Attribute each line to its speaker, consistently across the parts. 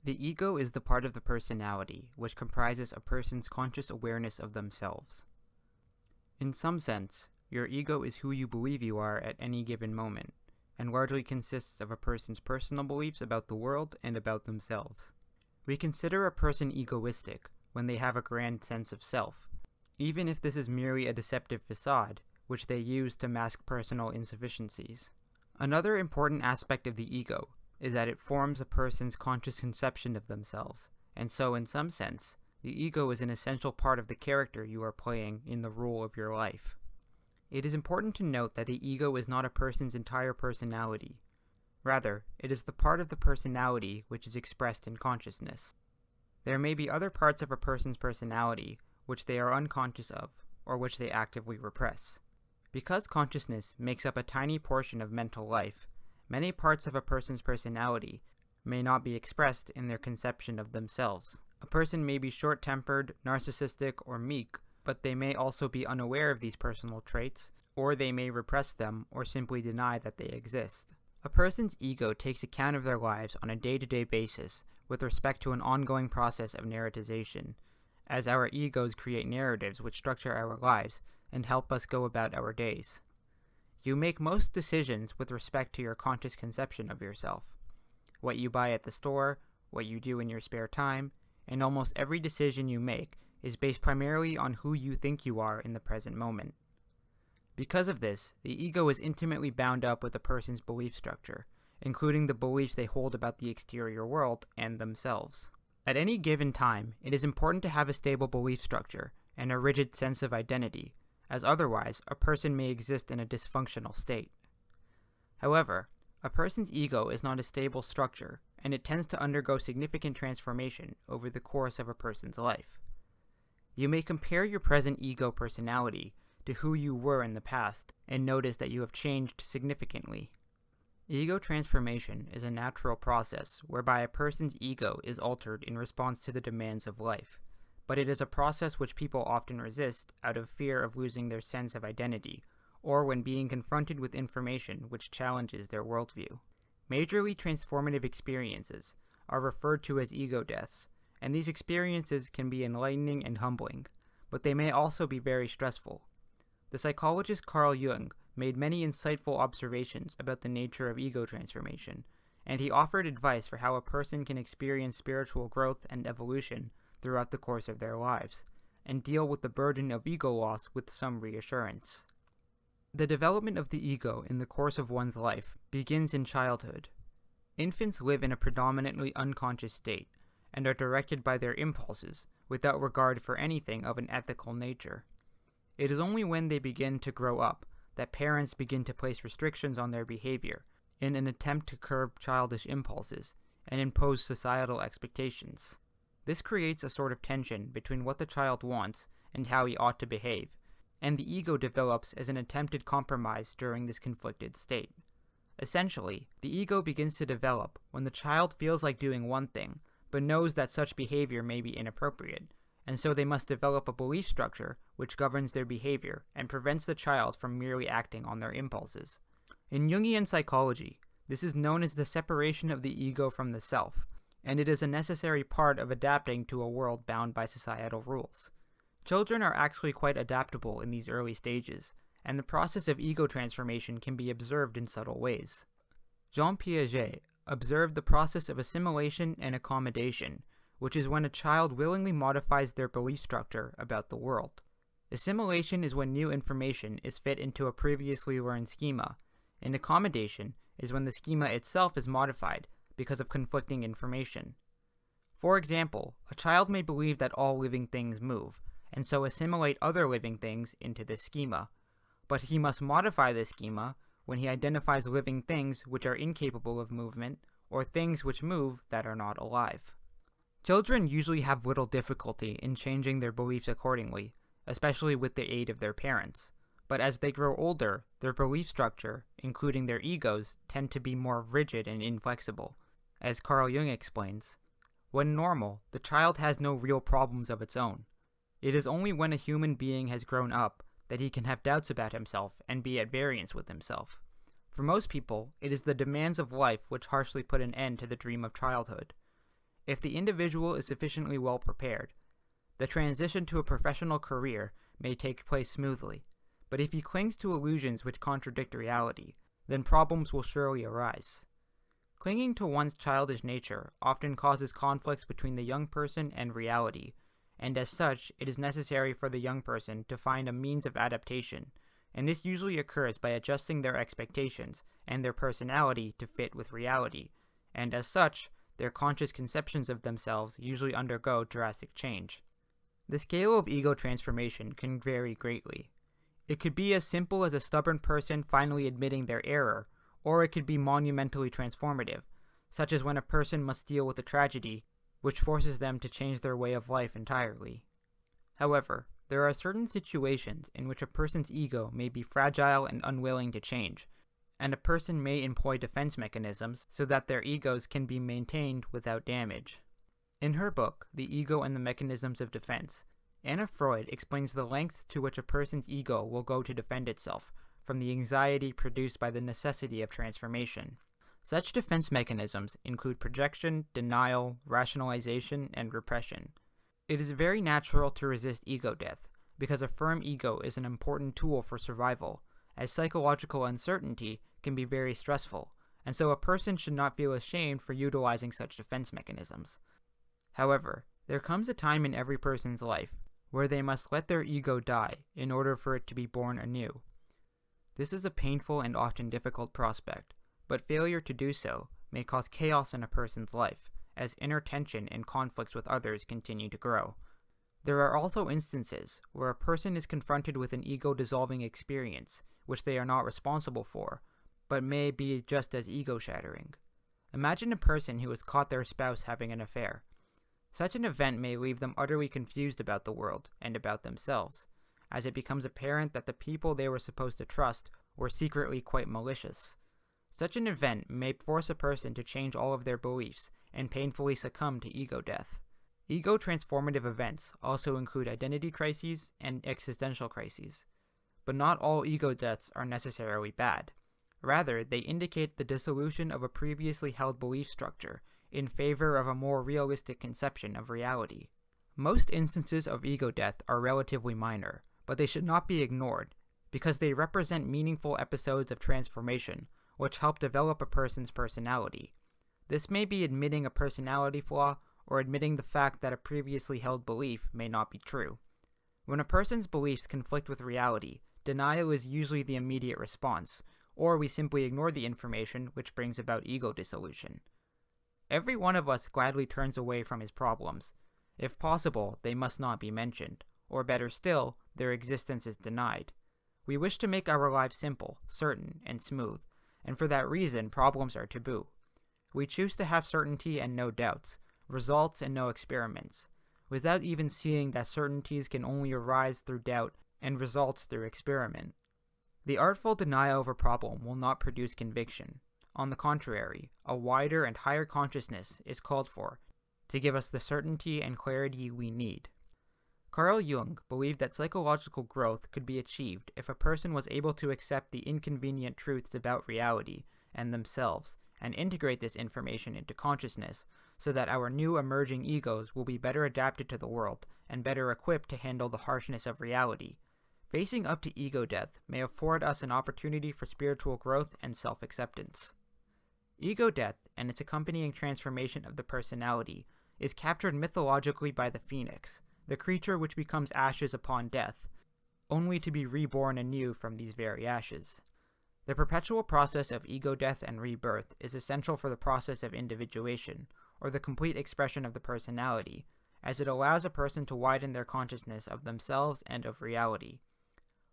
Speaker 1: The ego is the part of the personality which comprises a person's conscious awareness of themselves. In some sense, your ego is who you believe you are at any given moment, and largely consists of a person's personal beliefs about the world and about themselves. We consider a person egoistic when they have a grand sense of self, even if this is merely a deceptive facade which they use to mask personal insufficiencies. Another important aspect of the ego is that it forms a person's conscious conception of themselves, and so in some sense, the ego is an essential part of the character you are playing in the role of your life. It is important to note that the ego is not a person's entire personality. Rather, it is the part of the personality which is expressed in consciousness. There may be other parts of a person's personality which they are unconscious of, or which they actively repress. Because consciousness makes up a tiny portion of mental life, many parts of a person's personality may not be expressed in their conception of themselves. A person may be short-tempered, narcissistic, or meek, but they may also be unaware of these personal traits, or they may repress them or simply deny that they exist. A person's ego takes account of their lives on a day-to-day basis with respect to an ongoing process of narratization, as our egos create narratives which structure our lives and help us go about our days. You make most decisions with respect to your conscious conception of yourself. What you buy at the store, what you do in your spare time, and almost every decision you make is based primarily on who you think you are in the present moment. Because of this, the ego is intimately bound up with a person's belief structure, including the beliefs they hold about the exterior world and themselves. At any given time, it is important to have a stable belief structure and a rigid sense of identity, as otherwise a person may exist in a dysfunctional state. However, a person's ego is not a stable structure, and it tends to undergo significant transformation over the course of a person's life. You may compare your present ego personality to who you were in the past and notice that you have changed significantly. Ego transformation is a natural process whereby a person's ego is altered in response to the demands of life, but it is a process which people often resist out of fear of losing their sense of identity, or when being confronted with information which challenges their worldview. Majorly transformative experiences are referred to as ego deaths, and these experiences can be enlightening and humbling, but they may also be very stressful. The psychologist Carl Jung made many insightful observations about the nature of ego transformation, and he offered advice for how a person can experience spiritual growth and evolution throughout the course of their lives, and deal with the burden of ego loss with some reassurance. The development of the ego in the course of one's life begins in childhood. Infants live in a predominantly unconscious state, and are directed by their impulses, without regard for anything of an ethical nature. It is only when they begin to grow up that parents begin to place restrictions on their behavior in an attempt to curb childish impulses and impose societal expectations. This creates a sort of tension between what the child wants and how he ought to behave, and the ego develops as an attempted compromise during this conflicted state. Essentially, the ego begins to develop when the child feels like doing one thing, but knows that such behavior may be inappropriate, and so they must develop a belief structure which governs their behavior and prevents the child from merely acting on their impulses. In Jungian psychology, this is known as the separation of the ego from the self, and it is a necessary part of adapting to a world bound by societal rules. Children are actually quite adaptable in these early stages, and the process of ego transformation can be observed in subtle ways. Jean Piaget observed the process of assimilation and accommodation, which is when a child willingly modifies their belief structure about the world. Assimilation is when new information is fit into a previously learned schema, and accommodation is when the schema itself is modified because of conflicting information. For example, a child may believe that all living things move, and so assimilate other living things into this schema, but he must modify this schema when he identifies living things which are incapable of movement, or things which move that are not alive. Children usually have little difficulty in changing their beliefs accordingly, especially with the aid of their parents. But as they grow older, their belief structure, including their egos, tend to be more rigid and inflexible. As Carl Jung explains, when normal, the child has no real problems of its own. It is only when a human being has grown up that he can have doubts about himself and be at variance with himself. For most people, it is the demands of life which harshly put an end to the dream of childhood. If the individual is sufficiently well prepared, the transition to a professional career may take place smoothly, but if he clings to illusions which contradict reality, then problems will surely arise. Clinging to one's childish nature often causes conflicts between the young person and reality, and as such, it is necessary for the young person to find a means of adaptation, and this usually occurs by adjusting their expectations and their personality to fit with reality, and as such, their conscious conceptions of themselves usually undergo drastic change. The scale of ego transformation can vary greatly. It could be as simple as a stubborn person finally admitting their error, or it could be monumentally transformative, such as when a person must deal with a tragedy which forces them to change their way of life entirely. However, there are certain situations in which a person's ego may be fragile and unwilling to change, and a person may employ defense mechanisms so that their egos can be maintained without damage. In her book, The Ego and the Mechanisms of Defense, Anna Freud explains the lengths to which a person's ego will go to defend itself from the anxiety produced by the necessity of transformation. Such defense mechanisms include projection, denial, rationalization, and repression. It is very natural to resist ego death, because a firm ego is an important tool for survival, as psychological uncertainty can be very stressful, and so a person should not feel ashamed for utilizing such defense mechanisms. However, there comes a time in every person's life where they must let their ego die in order for it to be born anew. This is a painful and often difficult prospect, but failure to do so may cause chaos in a person's life, as inner tension and conflicts with others continue to grow. There are also instances where a person is confronted with an ego-dissolving experience, which they are not responsible for, but may be just as ego-shattering. Imagine a person who has caught their spouse having an affair. Such an event may leave them utterly confused about the world and about themselves, as it becomes apparent that the people they were supposed to trust were secretly quite malicious. Such an event may force a person to change all of their beliefs and painfully succumb to ego death. Ego transformative events also include identity crises and existential crises. But not all ego deaths are necessarily bad. Rather, they indicate the dissolution of a previously held belief structure in favor of a more realistic conception of reality. Most instances of ego death are relatively minor, but they should not be ignored, because they represent meaningful episodes of transformation which help develop a person's personality. This may be admitting a personality flaw or admitting the fact that a previously held belief may not be true. When a person's beliefs conflict with reality, denial is usually the immediate response, or we simply ignore the information, which brings about ego dissolution. Every one of us gladly turns away from his problems. If possible, they must not be mentioned, or better still, their existence is denied. We wish to make our lives simple, certain, and smooth, and for that reason problems are taboo. We choose to have certainty and no doubts, results and no experiments, without even seeing that certainties can only arise through doubt and results through experiment. The artful denial of a problem will not produce conviction. On the contrary, a wider and higher consciousness is called for to give us the certainty and clarity we need. Carl Jung believed that psychological growth could be achieved if a person was able to accept the inconvenient truths about reality and themselves and integrate this information into consciousness so that our new emerging egos will be better adapted to the world and better equipped to handle the harshness of reality. Facing up to ego death may afford us an opportunity for spiritual growth and self-acceptance. Ego death and its accompanying transformation of the personality is captured mythologically by the phoenix, the creature which becomes ashes upon death, only to be reborn anew from these very ashes. The perpetual process of ego death and rebirth is essential for the process of individuation, or the complete expression of the personality, as it allows a person to widen their consciousness of themselves and of reality.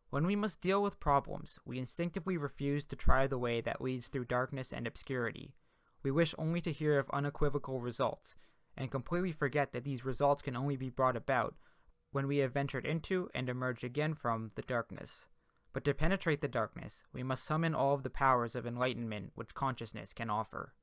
Speaker 1: When we must deal with problems, we instinctively refuse to try the way that leads through darkness and obscurity. We wish only to hear of unequivocal results, and completely forget that these results can only be brought about when we have ventured into and emerged again from the darkness. But to penetrate the darkness, we must summon all of the powers of enlightenment which consciousness can offer.